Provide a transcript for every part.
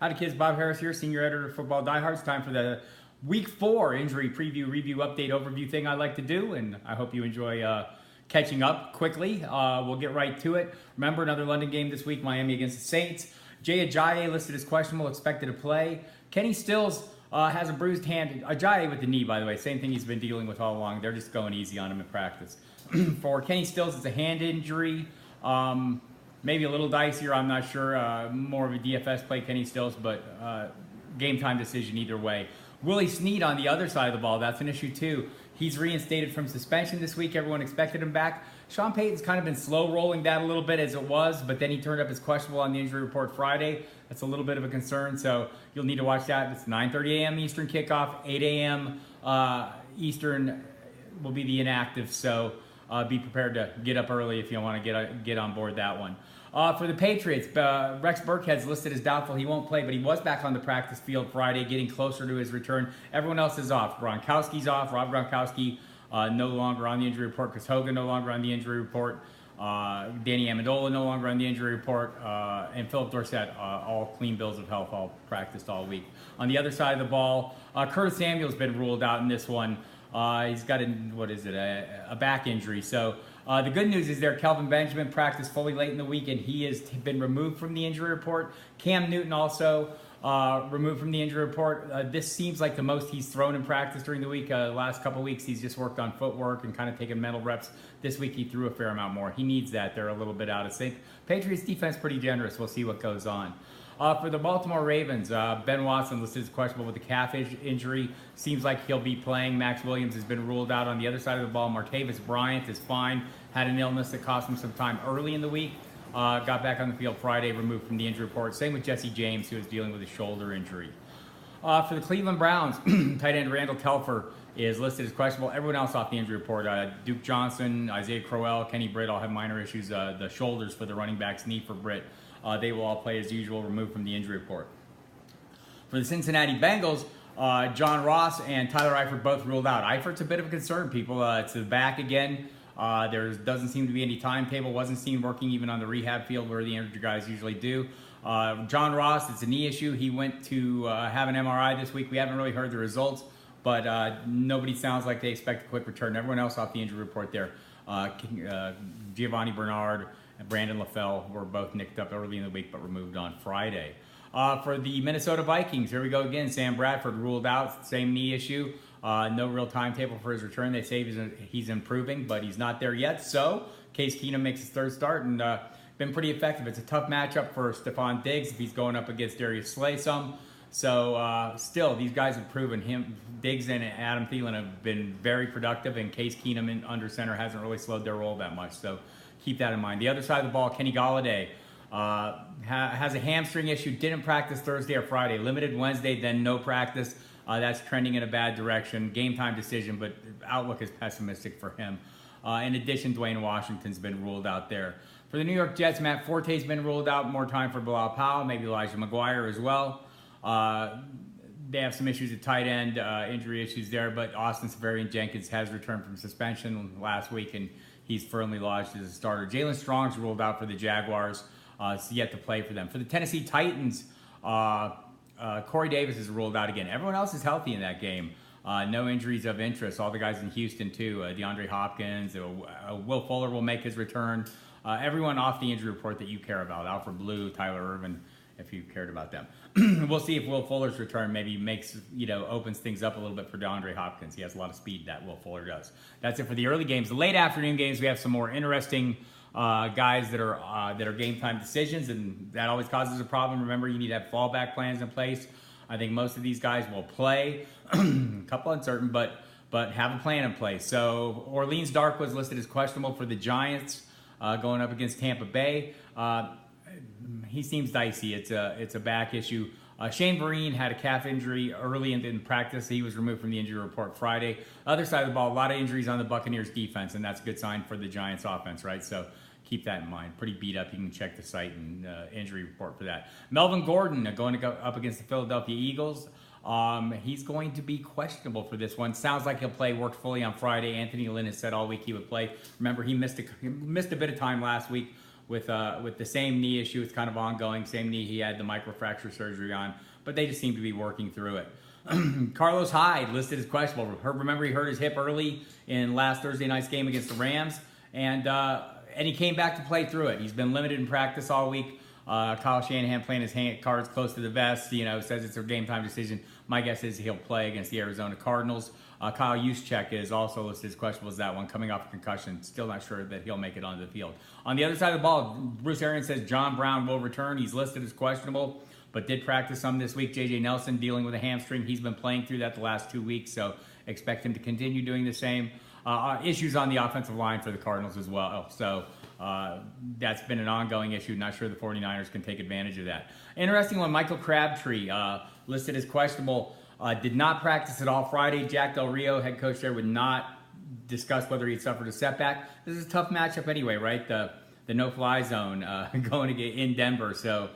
Howdy kids, Bob Harris here, senior editor of Football Diehards. Time for the week 4 injury preview, review, update, overview thing I like to do, and I hope you enjoy catching up quickly. We'll get right to it. Remember, another London game this week, Miami against the Saints. Jay Ajayi listed as questionable, expected to play. Kenny Stills has a bruised hand. Ajayi with the knee, by the way, same thing he's been dealing with all along. They're just going easy on him in practice. For Kenny Stills, it's a hand injury. Maybe a little dicier, I'm not sure. More of a DFS play, Kenny Stills, but game time decision either way. Willie Snead on the other side of the ball, that's an issue too. He's reinstated from suspension this week. Everyone expected him back. Sean Payton's kind of been slow rolling that a little bit as it was, but then he turned up as questionable on the injury report Friday. That's a little bit of a concern, so you'll need to watch that. It's 9:30 a.m. Eastern kickoff, 8 a.m. Eastern will be the inactive, so be prepared to get up early if you want to get on board that one. For the Patriots, Rex Burkhead's listed as doubtful. He won't play, but he was back on the practice field Friday, getting closer to his return. Everyone else is off. Gronkowski's off. Rob Gronkowski no longer on the injury report. Chris Hogan no longer on the injury report. Danny Amendola no longer on the injury report. And Philip Dorsett, all clean bills of health, all practiced all week. On the other side of the ball, Curtis Samuel's been ruled out in this one. He's got a back injury. So the good news is Kelvin Benjamin practiced fully late in the week, and he has been removed from the injury report. Cam Newton also removed from the injury report. This seems like the most he's thrown in practice during the week. The last couple weeks, he's just worked on footwork and kind of taken mental reps. This week, he threw a fair amount more. He needs that. They're a little bit out of sync. Patriots defense pretty generous. We'll see what goes on. For the Baltimore Ravens, Ben Watson listed as questionable with a calf injury. Seems like he'll be playing. Max Williams has been ruled out on the other side of the ball. Martavis Bryant is fine. Had an illness that cost him some time early in the week. Got back on the field Friday, removed from the injury report. Same with Jesse James, who is dealing with a shoulder injury. For the Cleveland Browns, tight end Randall Telfer is listed as questionable. Everyone else off the injury report. Duke Johnson, Isaiah Crowell, Kenny Britt all have minor issues. The shoulders for the running back's knee for Britt. They will all play as usual, removed from the injury report. For the Cincinnati Bengals, John Ross and Tyler Eifert both ruled out. Eifert's a bit of a concern, people. It's the back again. There doesn't seem to be any timetable. Wasn't seen working even on the rehab field where the injured guys usually do. John Ross, it's a knee issue. He went to have an MRI this week. We haven't really heard the results, but nobody sounds like they expect a quick return. Everyone else off the injury report there. Giovanni Bernard and Brandon LaFell were both nicked up early in the week but removed on Friday. For the Minnesota Vikings, here we go again. Sam Bradford ruled out, same knee issue. No real timetable for his return. They say he's improving, but he's not there yet. So Case Keenum makes his third start and been pretty effective. It's a tough matchup for Stephon Diggs if he's going up against Darius Slay some. So still, these guys have proven him. Diggs and Adam Thielen have been very productive, and Case Keenum under center hasn't really slowed their roll that much. So keep that in mind. The other side of the ball, Kenny Golladay has a hamstring issue. Didn't practice Thursday or Friday. Limited Wednesday, then no practice. That's trending in a bad direction. Game time decision, but outlook is pessimistic for him. In addition, Dwayne Washington's been ruled out there. For the New York Jets, Matt Forte's been ruled out. More time for Bilal Powell, maybe Elijah McGuire as well. They have some issues at tight end, injury issues there, but Austin Seferian-Jenkins has returned from suspension last week, and he's firmly lodged as a starter. Jalen Strong's ruled out for the Jaguars. It's yet to play for them. For the Tennessee Titans, Corey Davis is ruled out again. Everyone else is healthy in that game. No injuries of interest. All the guys in Houston, too. DeAndre Hopkins, Will Fuller will make his return. Everyone off the injury report that you care about. Alfred Blue, Tyler Irvin, if you cared about them. We'll see if Will Fuller's return maybe opens things up a little bit for DeAndre Hopkins. He has a lot of speed, that Will Fuller does. That's it for the early games. The late afternoon games, we have some more interesting guys that are game time decisions, and that always causes a problem. Remember, you need to have fallback plans in place. I think most of these guys will play. A couple uncertain, but have a plan in place. So Orleans Dark was listed as questionable for the Giants going up against Tampa Bay. He seems dicey. It's a back issue. Shane Vereen had a calf injury early in practice. He was removed from the injury report Friday. Other side of the ball, a lot of injuries on the Buccaneers defense, and that's a good sign for the Giants offense, right? So keep that in mind. Pretty beat up. You can check the site and injury report for that. Melvin Gordon going to go up against the Philadelphia Eagles. He's going to be questionable for this one. Sounds like he'll play. Worked fully on Friday. Anthony Lynn has said all week he would play. Remember, he missed a bit of time last week. with the same knee issue. It's kind of ongoing. Same knee he had the microfracture surgery on, but they just seem to be working through it. Carlos Hyde listed as questionable. Remember, he hurt his hip early in last Thursday night's game against the Rams, and he came back to play through it. He's been limited in practice all week. Kyle Shanahan playing his cards close to the vest, says it's a game time decision. My guess is he'll play against the Arizona Cardinals. Kyle Juszczyk is also listed as questionable as that one, coming off a concussion. Still not sure that he'll make it onto the field. On the other side of the ball, Bruce Arians says John Brown will return. He's listed as questionable, but did practice some this week. J.J. Nelson dealing with a hamstring. He's been playing through that the last 2 weeks, so expect him to continue doing the same. Issues on the offensive line for the Cardinals as well. So that's been an ongoing issue. Not sure the 49ers can take advantage of that. Interesting one, Michael Crabtree, listed as questionable. Did not practice at all Friday. Jack Del Rio, head coach there, would not discuss whether he suffered a setback. This is a tough matchup anyway, right? The no-fly zone going in Denver. So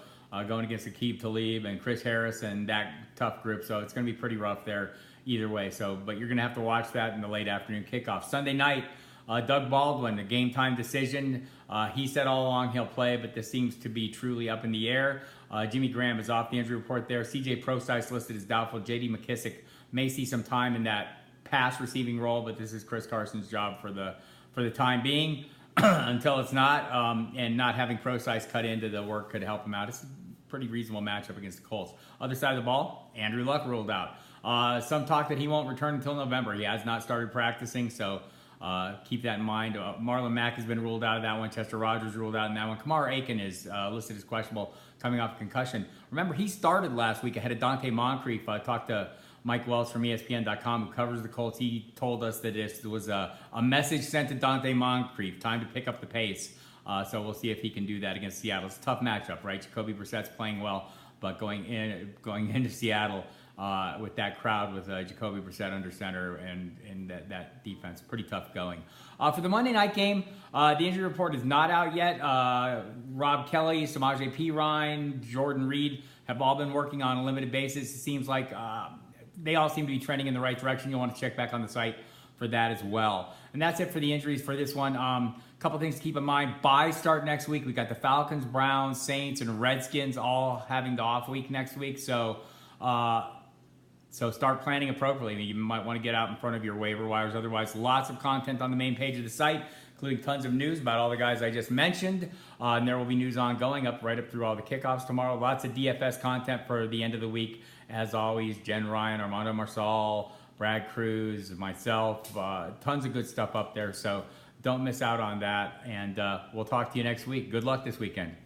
going against Aqib Talib and Chris Harris and that tough group. So it's going to be pretty rough there either way. But you're going to have to watch that in the late afternoon kickoff. Sunday night, Doug Baldwin, a game time decision. He said all along he'll play, but this seems to be truly up in the air. Jimmy Graham is off the injury report there. CJ Prosise listed as doubtful. J.D. McKissick may see some time in that pass receiving role, but this is Chris Carson's job for the time being until it's not. And not having Prosise cut into the work could help him out. It's a pretty reasonable matchup against the Colts. Other side of the ball, Andrew Luck ruled out. Some talk that he won't return until November. He has not started practicing, so keep that in mind. Marlon Mack has been ruled out of that one. Chester Rogers ruled out in that one. Kamar Aiken is listed as questionable, coming off a concussion. Remember, he started last week ahead of Dante Moncrief. I talked to Mike Wells from ESPN.com, who covers the Colts. He told us that this was a message sent to Dante Moncrief, time to pick up the pace. So we'll see if he can do that against Seattle. It's a tough matchup, right? Jacoby Brissett's playing well, but going into Seattle with that crowd with Jacoby Brissett under center and that defense, pretty tough going. For the Monday night game, the injury report is not out yet. Rob Kelly, Samaje Perine, Jordan Reed have all been working on a limited basis. It seems like they all seem to be trending in the right direction. You'll want to check back on the site for that as well. And that's it for the injuries for this one. Couple things to keep in mind. Buys start next week. We got the Falcons, Browns, Saints, and Redskins all having the off week next week. So start planning appropriately. You might want to get out in front of your waiver wires. Otherwise, lots of content on the main page of the site, including tons of news about all the guys I just mentioned. And there will be news ongoing right up through all the kickoffs tomorrow. Lots of DFS content for the end of the week. As always, Jen Ryan, Armando Marsal, Brad Cruz, myself, tons of good stuff up there. So don't miss out on that. And we'll talk to you next week. Good luck this weekend.